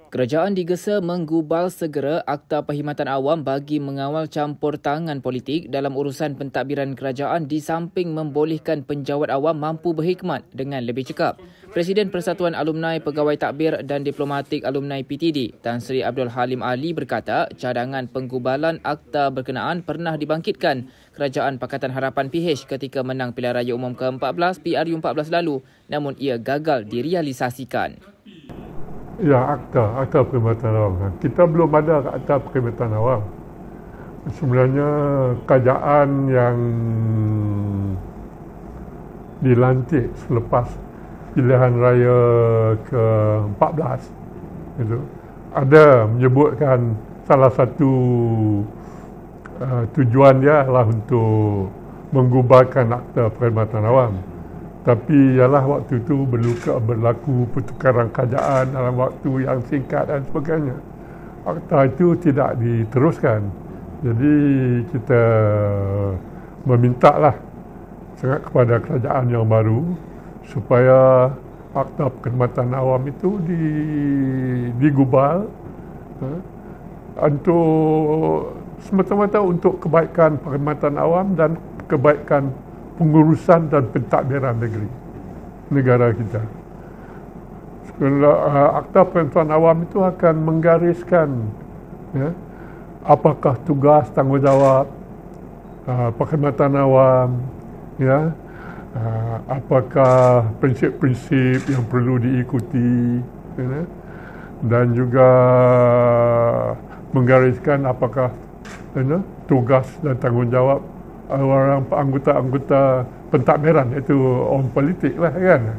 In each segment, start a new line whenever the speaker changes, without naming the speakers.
Kerajaan digesa menggubal segera Akta Perkhidmatan Awam bagi mengawal campur tangan politik dalam urusan pentadbiran kerajaan di samping membolehkan penjawat awam mampu berhikmat dengan lebih cekap. Presiden Persatuan Alumni Pegawai Takbir dan Diplomatik Alumni PTD, Tan Sri Abdul Halim Ali berkata cadangan penggubalan akta berkenaan pernah dibangkitkan Kerajaan Pakatan Harapan PH ketika menang pilihan raya umum ke-14 PRU14 lalu, namun ia gagal direalisasikan.
Ya, akta perkhidmatan awam. Kita belum ada akta perkhidmatan awam. Sebenarnya kerajaan yang dilantik selepas pilihan raya ke-14 itu ada menyebutkan salah satu tujuan dia adalah untuk menggubahkan akta perkhidmatan awam. Tapi ialah waktu itu berlaku pertukaran kerajaan dalam waktu yang singkat dan sebagainya. Akta itu tidak diteruskan. Jadi kita memintalah sangat kepada kerajaan yang baru supaya akta perkhidmatan awam itu digubal untuk semata-mata untuk kebaikan perkhidmatan awam dan kebaikan pengurusan dan pentadbiran negara kita. Akta Perkhidmatan Awam itu akan menggariskan apakah tugas tanggungjawab perkhidmatan awam, apakah prinsip-prinsip yang perlu diikuti, dan juga menggariskan apakah tugas dan tanggungjawab orang anggota-anggota pentadbiran, iaitu orang politik lah kan.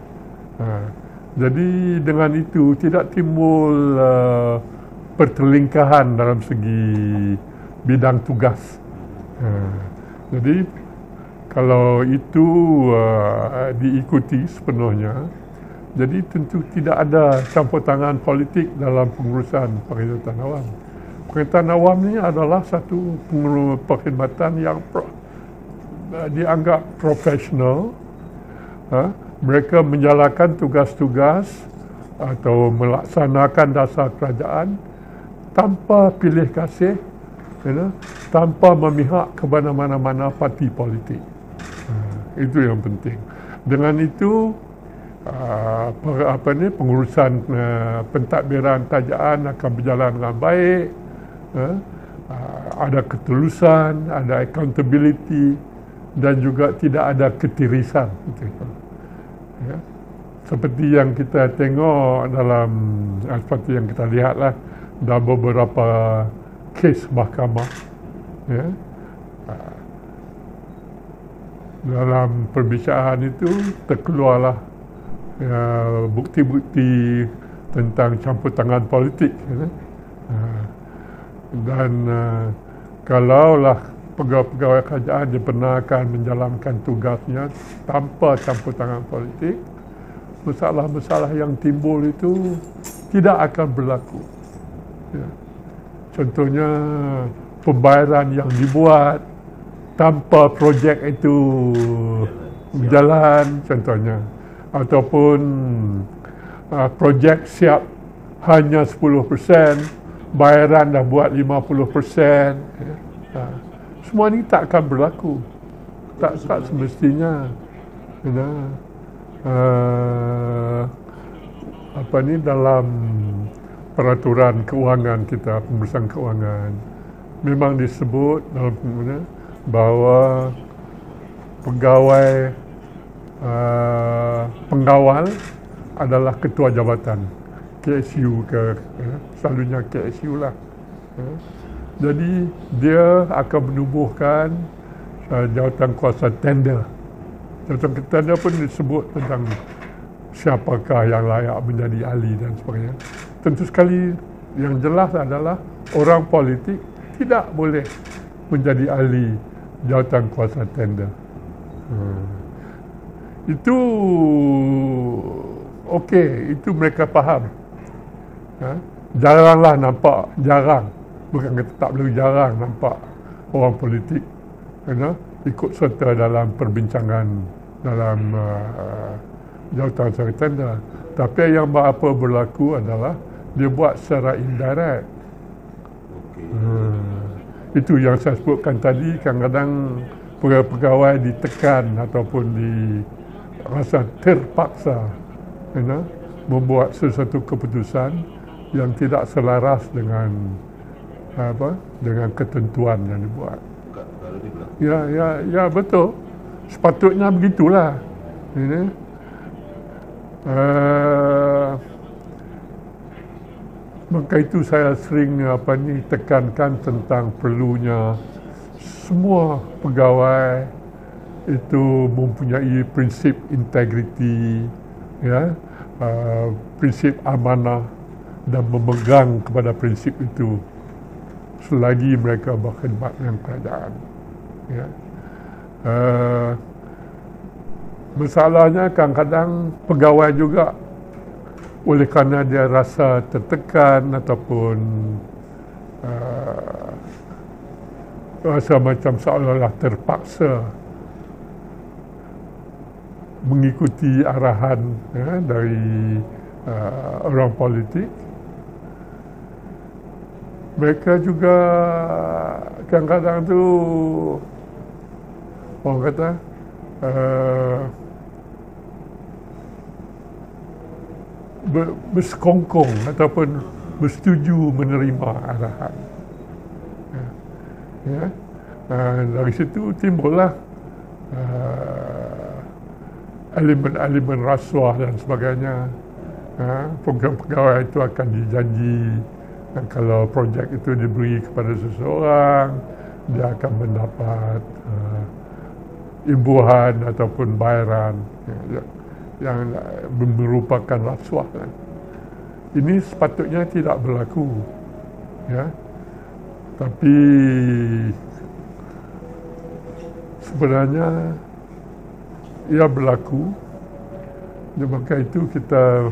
Jadi dengan itu tidak timbul pertelingkahan dalam segi bidang tugas. Jadi kalau itu diikuti sepenuhnya, jadi tentu tidak ada campur tangan politik dalam pengurusan perkhidmatan awam. Perkhidmatan awam ini adalah satu perkhidmatan yang dianggap profesional. Mereka menjalankan tugas-tugas atau melaksanakan dasar kerajaan tanpa pilih kasih, tanpa memihak kepada mana-mana parti politik. Itu yang penting. Dengan itu pengurusan pentadbiran kerajaan akan berjalan dengan baik. Ada ketulusan, ada accountability, dan juga tidak ada ketirisan. Seperti yang kita tengok dalam, seperti yang kita lihatlah dalam beberapa kes mahkamah. Dalam perbincangan itu terkeluarlah bukti-bukti tentang campur tangan politik. Dan kalaulah pegawai-pegawai kerajaan dibenarkan menjalankan tugasnya tanpa campur tangan politik, masalah-masalah yang timbul itu tidak akan berlaku. Contohnya pembayaran yang dibuat tanpa projek itu berjalan, contohnya, ataupun projek siap hanya 10%, bayaran dah buat 50%. Semua ini tak akan berlaku. Tak semestinya. Dalam peraturan keuangan kita, pengurusan keuangan, memang disebut dalam bahawa pegawai pengawal adalah ketua jabatan KSU selalunya KSU lah. Jadi dia akan menubuhkan jawatan kuasa tender. Jawatan tender pun disebut tentang siapakah yang layak menjadi ahli dan sebagainya. Tentu sekali yang jelas adalah orang politik tidak boleh menjadi ahli jawatan kuasa tender. Itu okey, itu mereka faham. Jaranglah nampak, bukan kata tak boleh, jarang nampak orang politik ikut serta dalam perbincangan dalam jawatan kuasa tender. Tapi yang berlaku adalah dia buat secara indirect. Itu yang saya sebutkan tadi, kadang-kadang pegawai ditekan ataupun dirasa terpaksa membuat sesuatu keputusan yang tidak selaras dengan dengan ketentuan yang dibuat. Ya betul. Sepatutnya begitulah. Maka itu saya sering tekankan tentang perlunya semua pegawai itu mempunyai prinsip integriti, prinsip amanah dan memegang kepada prinsip itu selagi mereka berkhidmat dengan kerajaan. Masalahnya kadang-kadang pegawai juga oleh kerana dia rasa tertekan ataupun rasa macam seolah-olah terpaksa mengikuti arahan dari orang politik, mereka juga kadang-kadang tu orang kata bersekongkong ataupun bersetuju menerima arahan. Dari situ timbullah elemen-elemen rasuah dan sebagainya. Program-pegawai itu akan dijanji kalau projek itu diberi kepada seseorang, dia akan mendapat imbuhan ataupun bayaran yang merupakan rasuah. Ini sepatutnya tidak berlaku, tapi sebenarnya ia berlaku. Maka itu kita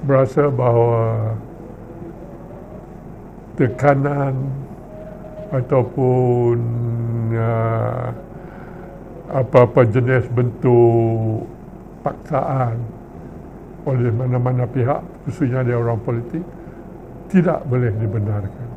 berasa bahawa tekanan ataupun apa-apa jenis bentuk paksaan oleh mana-mana pihak, khususnya dari orang politik, tidak boleh dibenarkan.